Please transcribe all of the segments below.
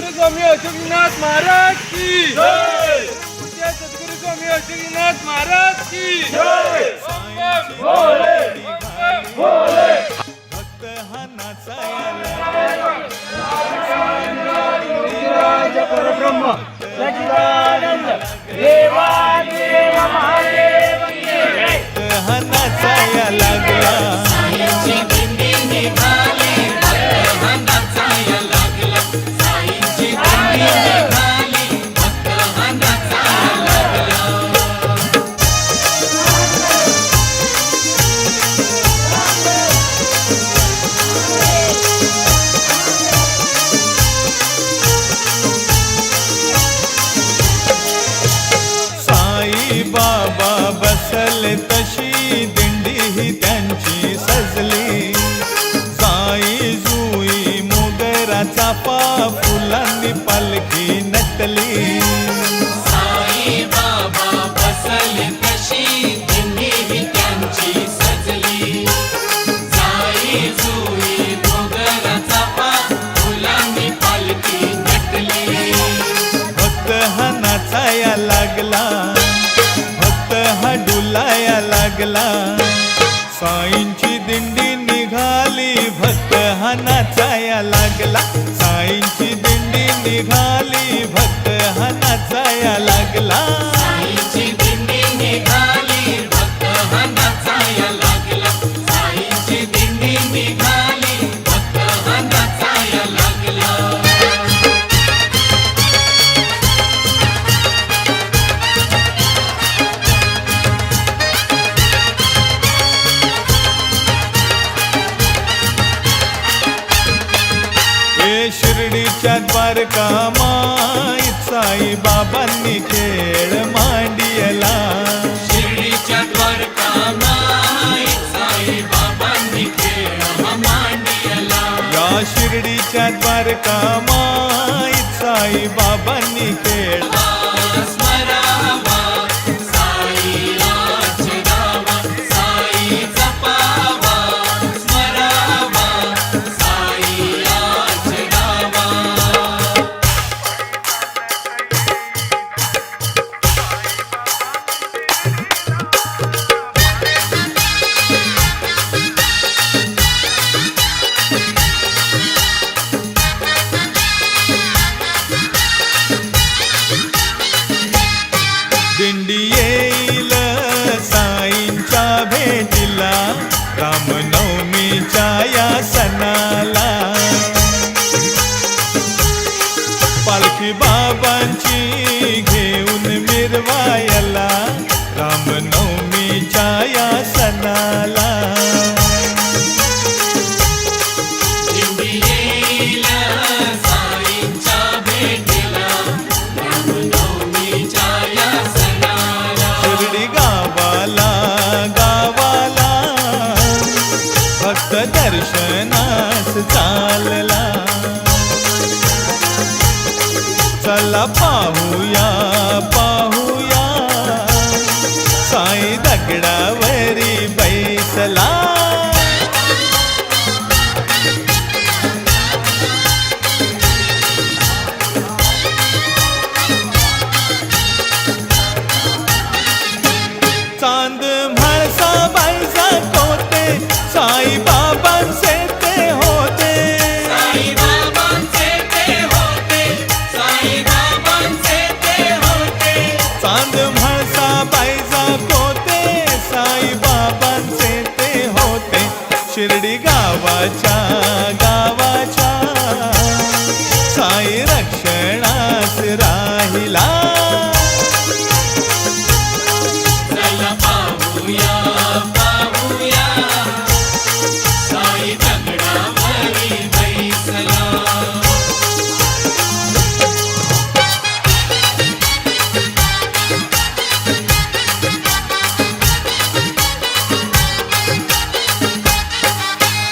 सद्गुरु स्वामी अशोकनाथ महाराज की जय। पूज्य सद्गुरु स्वामी अशोकनाथ महाराज की जय। भोले भोले भक्त हा परब्रह्म सच्चिदानंद देवादेव महादेव की जय। नाचाया लागला बाबा बसले तशी दिंडी ही त्यांची सजली साई जुई मोगरा चाफा फुलांनी पालखी नटली साई बाबा बसले तशी दिंडी ही त्यांची सजली साई जुई मोगरा चाफा फुलांनी पालखी नटली भक्त हा नाचाया लागला हा डुलाया लागला साईंची दिंडी निघाली भक्त हा नाचाया लागला साईंची दिंडी निघाली भक्त हा नाचाया लागला साईंची दिंडी निघाली भक्त हा नाचाया लागला साईंची दिंडी निघाली भक्त हा नाचाया लागला शिर्डीच्या द्वारका माई साई बाबांनी खेळ मांडियला शिर्डीच्या द्वारका माई साई बाबांनी खेळ मांडियला या शिर्डीच्या द्वारका माई साई बाबांनी खेळ स्मरावा साई आचरावा साई जपावा स्मरावा साई आचरावा दिंडी येईल साईंच्या भेटीला रामनवमीच्या या सणाला पालखी बाबांची घेऊन मिरवायला रामनवमीच्या या सणाला दिंडी येईल साईंच्या भेटीला रामनवमीच्या या सणाला शिर्डी गावाला गावाला भक्त दर्शनास चालला चला पाहूया पाहूया साई दगडावरी बैसला चांद म्हाळसा बाईचा कोते साई बाबांचे ते होते साई बाबांचे ते होते साई बाबांचे ते होते चांद म्हाळसा बाईचा कोते साई बाबांचे ते होते शिर्डी गावाच्या गावाच्या साई रक्षणास राहिला चला पाहूया पाहूया साई दगडावरी बैसला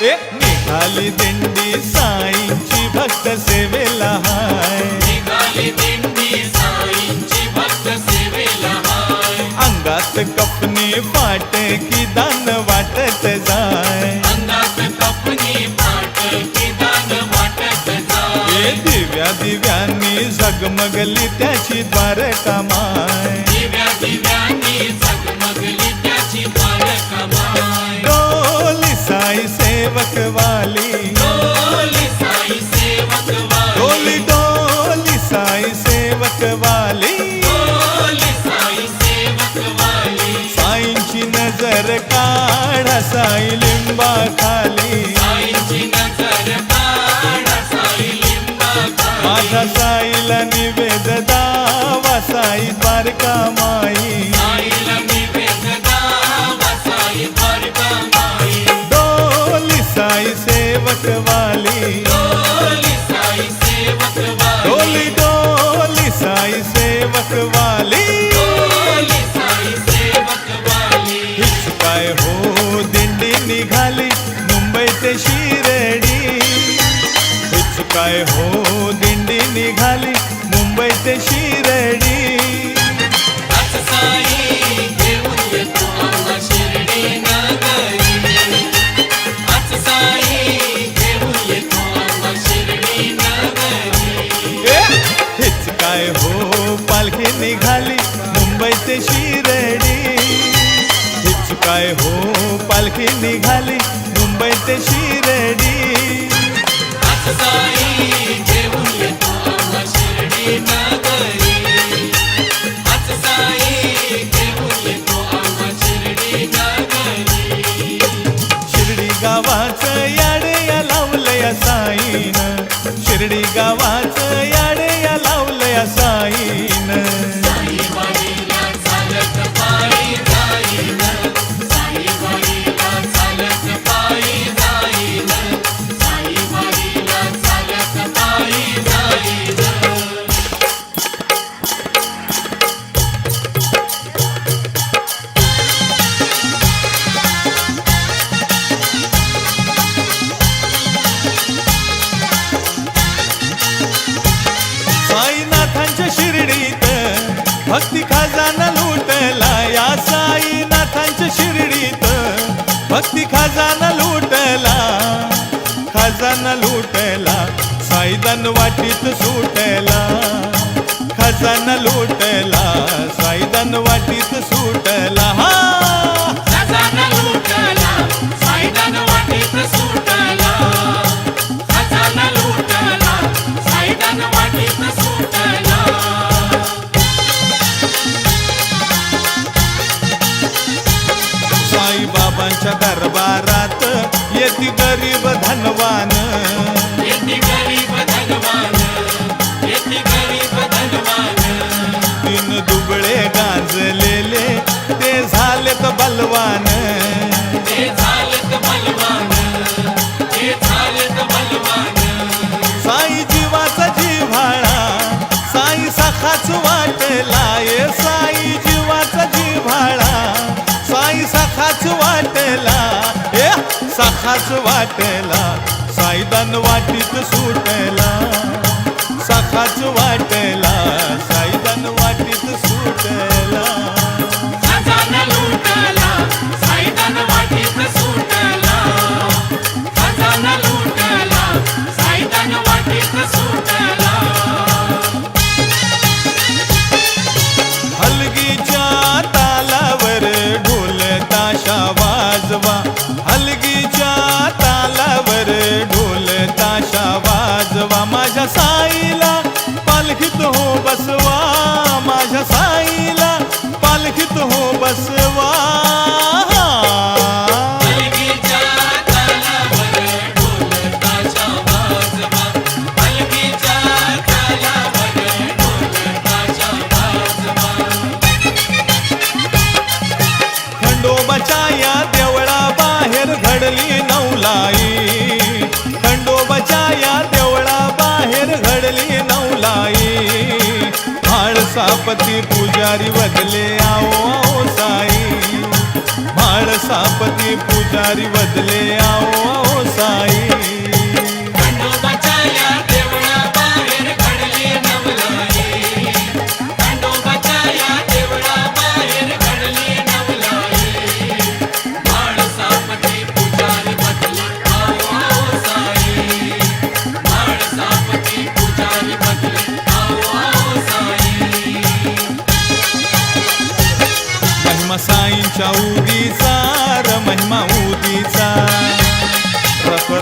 निघाली दिंडी साईंची भक्त सेवेला हाय निघाली दिंडी साईंची भक्त सेवेला हाय अंगात कपनी फाटे की दान वाटत जाय अंगात कपनी फाट की दान वाटत जाय दिव्या दिव्यान झगमगली त्याची द्वारका माय. दिव्या दिव्यांनी झगमगली त्याची द्वारका माय. डोली साई सेवक वाली, डोली साई सेवक वाली, डोली डोली साई सेवक वाली. डोली साई सेवक वाली. साईंची नजर काढा साई लिंबा खाली. साईंची नजर काढा साई लिंबाखाली. माझ्या साईला निवेद दावा साई द्वारका माई. साईला निवेद दावा साई द्वारका माई. डोली साई सेवक वाली, डोली साई सेवक वाली. डोली डोली साई सेवक वाली. डोली साई सेवक वाली. हीच काय हो दिंडी निघाली मुंबई ते शिर्डी. हीच काय हो दिंडी निघाली मुंबई ते शिर्डी. आज साई घेऊन येतो आम्हा शिर्डी नगरी. आज साई घेऊन येतो आम्हा शिर्डी नगरी. हीच काय हो पालखी निघाली मुंबई ते शिर्डी. हीच काय हो पालखी निघाली मुंबई ते शिर्डी. आज साई घेऊन येतो आम्हा शिर्डी नगरी. आज साई घेऊन येतो आम्हा शिर्डी नगरी. शिर्डी गावाचं याडे या लावलं या साईन. शिर्डी गावाचं याडे या लावलं या साईन. साई वाडीला चालत पायी जाईन. साई वाडीला चालत पायी जाईन. साई वाडीला चालत पायी जाईन. साईनाथांच्या शिर्डीत भक्ती खजाना लुटला. या साईनाथांच्या शिर्डीत भक्ती खजाना लुटला. खजाना लुटला साईदान वाटीत सुटला. खजाना लुटला साईदान वाटीत सुटला. हा खजाना लुटला साईदान वाटीत सुटला. खजाना लुटला साईदान वाटीत सुटला. साईबाबांच्या दरबारात येती गरीब धनवान. येती गरीब धनवान. येती गरीब धनवान. तीन दुबळे गांजलेले ते झालेत बलवान. ते झालेत बलवान. ते झालेत बलवान. साई जीवाचा जिव्हाळा साई सखाच वाटला. ये साई जीवाचा जिव्हाळा साई सखाच वाटला. ए सखाच वाटला साईदान वाटीत सुटला. सखाच वाटला साईदान वाटीत सुटला. खजाना लुटला साईदान वाटीत सुटला. खजाना लुटला साईदान वाटीत सुटला. हलगीच्या तालावर ढोल ताशा वाजवा. हलगीच्या तालावर ढोल ताशा वाजवा. माझ्या साईला पालखीत हो बसवा. माझ्या साईला पालखीत हो बसवा. हलगीच्या तालावर ढोल ताशा वाजवा. हलगीच्या तालावर ढोल ताशा वाजवा. खंडोबाच्या या देवळाबाहेर घडली नवलाई. खंडोबाच्या या देवळाबाहेर घडली नवलाई. म्हाळसापती पुजारी बदले आओ आओ साई. म्हाळसापती पुजारी बदले आओ आओ साई. खंडोबाच्या या देवळाबाहेर घडली नवलाई. खंडोबाच्या या देवळाबाहेर घडली नवलाई. म्हाळसापती पुजारी बदले आओ आओ साई. म्हाळसापती पुजारी बदले आओ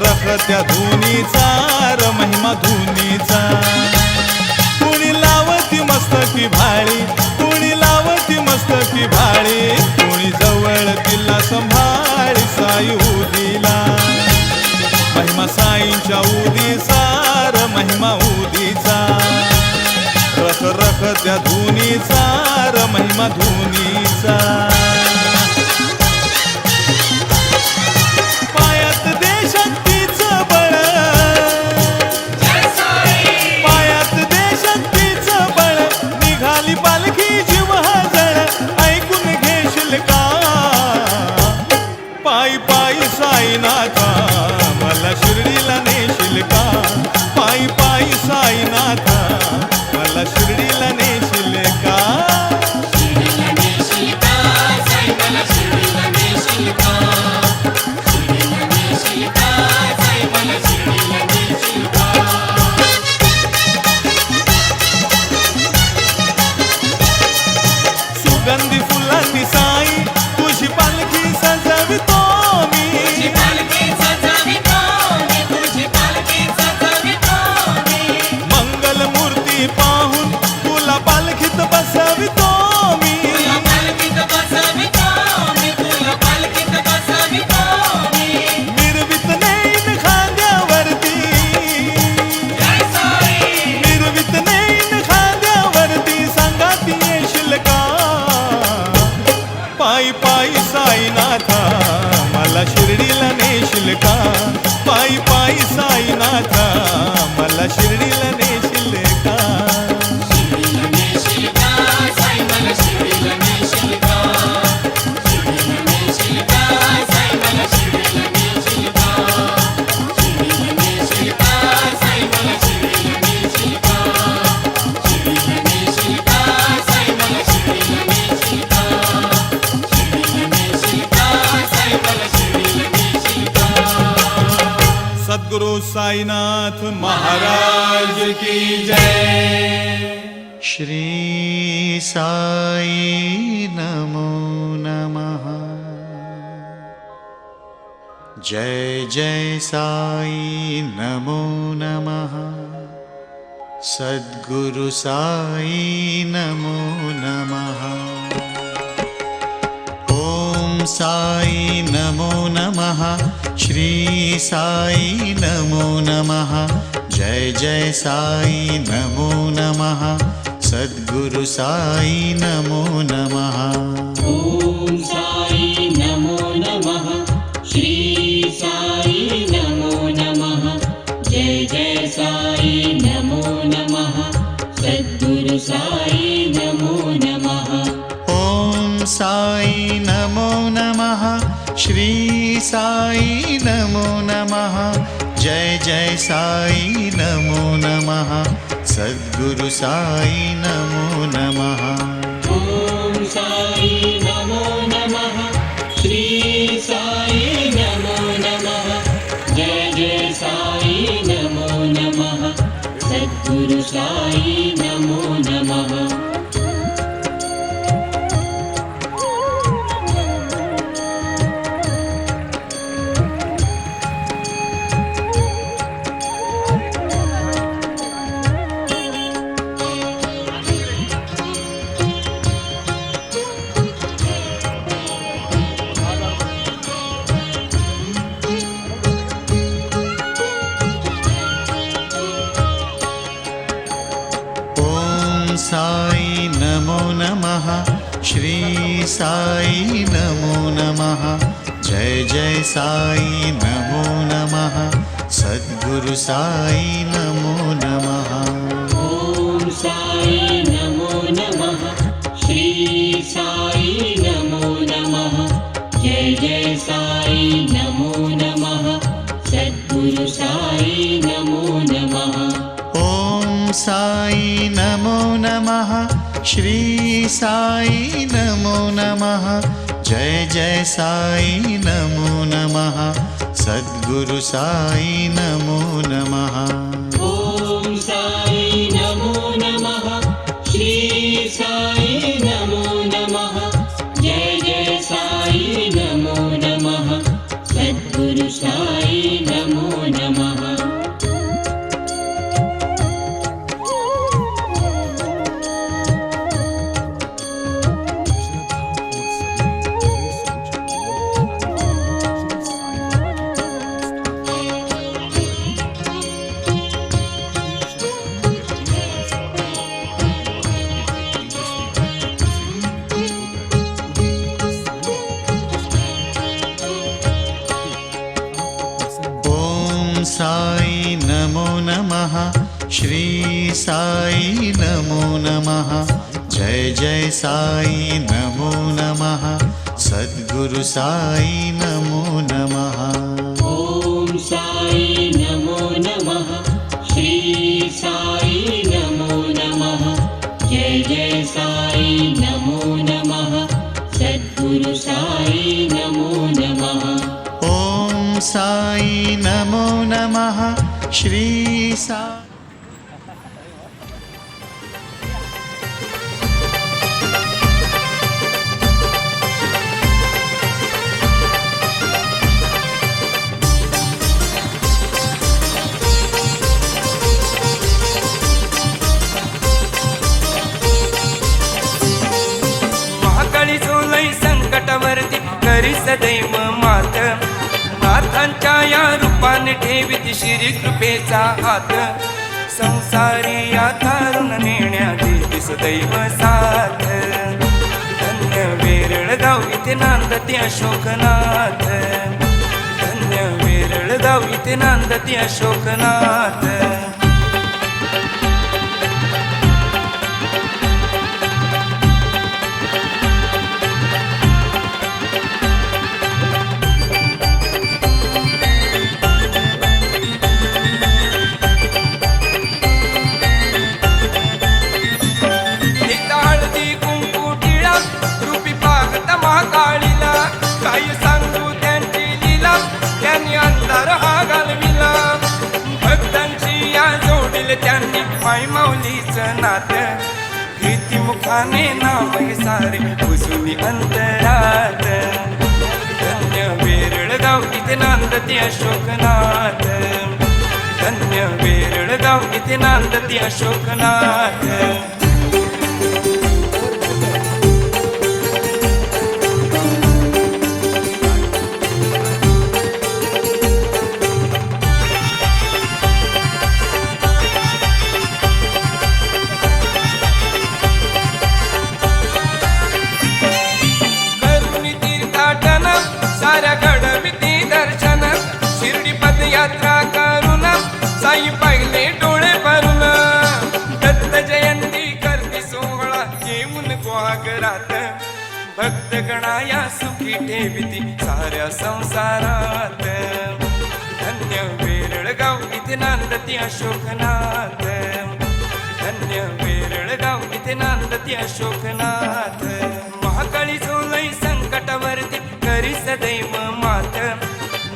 रख त्या धुनीचा र महिमा धुनीचा. कुणी लावती मस्तकी भाळी, कुणी लावती मस्तकी भाळी, कुणी जवळ तिला संभाळी साई उदीला. महिमा साईंच्या उदीचा र महिमा उदीचा. रख रख त्या धुनीचा र महिमा धुनीचा. पायात देशक्तीचं बळ, पायात देशक्तीचं बळ, निघाली पालखी जीव हजळ, ऐकून घेशील का पायी पायी साईनाथा मला शिर्डीला नेशील का. पायी पायी साईनाथा मला शिर्डीला नेशील का. शिर्डीला नेशील का साई मला शिर्डीला नेशील का. शिर्डीला नेशील का साई मला शिर्डीला नेशील का. सुगंधी फुलांनी साई तुझी पालखी सजवितो मी. तुझी पालखी सजवितो मी, तुझी पालखी सजवितो मी. मंगल मूर्ती पाहून तुला पालखीत बसवितो मी. तुला पालखीत बसवितो मी, तुला पालखीत बसवितो मी. मिरवित नेईन खांद्यावरती, जय साई. मिरवित नेईन खांद्यावरती, सांगाती येशील का पायी पायी साईनाथा मला शिर्डीला नेशील का. पायी पायी साईनाथा मला शिर्डीला नेशील का. शिर्डीला नेशील का साई मला शिर्डीला नेशील का. शिर्डीला नेशील का साई मला शिर्डीला नेशील का. शिर्डीला नेशील का साई मला शिर्डीला नेशील का. शिर्डीला नेशील का साई मला शिर्डीला नेशील का. शिर्डीला नेशील का साई मला शिर्डीला नेशील का. सद्गुरु साईनाथ महाराज की जय. श्री साई नमो नमः. जय जय साई नमो नमः. सद्गुरु साई नमो नमः. ओम साई नमो नमः. श्री साई नमो नमः. जय जय साई नमो नमः. सद्गुरु साई नमो नमः. ओम साई नमो नमः. श्री साई नमो नमः. जय जय साई नमो नमः. सद्गुरु साई नमो नमः. ओम साई नमो नमः. श्री साई नमो नमः. जय जय साई नमो नमः. सद्गुरु साई नमो नमः. ओम साई नमो नमः. श्री साई नमो नमः. जय जय साई नमो नमः. सद्गुरु साई नमो नमः. साई नमो नमः. श्री साई नमो नमः. जय जय साई नमो नमः. सद्गुरु साई नमो नमः. ओम साई नमो नमः. श्री साई नमो नमः. जय जय साई नमो नमः. सद्गुरु साई नमो नमः. ओम साई नमो नमः. श्री साई नमो नमः. जय जय साई नमो नमः. सद्गुरु साई नमो नमः. ओम साई नमो नमः. श्री साई नमो नमः. जय जय साई नमो नमः. सद्गुरु साई नमो साई नमो नमः श्री साई नमो नमः जय जय साई नमो नमः सद्गुरु साई नमो नमः ॐ साई नमो नमः श्री साई नमो नमः जय जय साई नमो नमः सद्गुरु साई नमो नमः ॐ साई नमो नमः श्री साई महाकाळी झोलई संकटावरती करी सदैव मात नाथांच्या या रूपाने ठेवीत श्री कृपेचा हात संसारी या तारुण नेण्या देवी सदैव साथ धन्य वेरळ गाव इथे नांदती अशोकनाथ धन्य वेरळ गाव इथे नांदती अशोकनाथ महाकाळीला काही सांगू त्यांची लीला त्यांनी अंधार हा घालविला भक्तांची या जोडील त्यांनी माय माऊलीचं नात भीती मुखाने नाव सारे घुसुनी अंतरात धन्य वेरळ गाव इथे नांदती अशोकनाथ धन्य वेरळ गाव इथे नांदती अशोकनाथ साऱ्या घडविती दर्शन शिर्डी पदयात्रा करून साई पाहिले डोळे भरून दत्त जयंती करती सोहळा येऊन गुहागरात भक्त गणाया सुखी ठेविती साऱ्या संसारात धन्य वेरळ गाव इथे नांदती अशोकनाथ धन्य वेरळ गाव इथे नांदती अशोकनाथ महाकाळी झोलई संकटावरती करी सदैव मात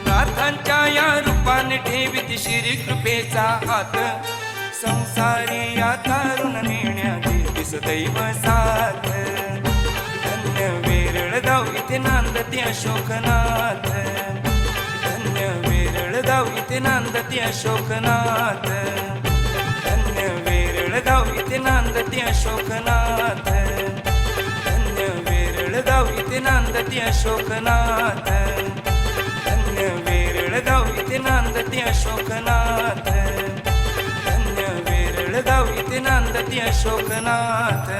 नाथांच्या या रूपाने ठेवीत श्री कृपेचा हात संसारी या तारुण नेण्या देवी सदैव साथ धन्य वेरळ गाव इथे नांदती अशोकनाथ धन्य वेरळ गाव इथे नांदती अशोकनाथ धन्य वेरळ गाव इथे नांदती अशोकनाथ धन्य वेरळ गाव इथे नांदती अशोकनाथ धन्य वेरळ गाव इथे नांदती अशोकनाथ धन्य वेरळ गाव इथे नांदती अशोकनाथ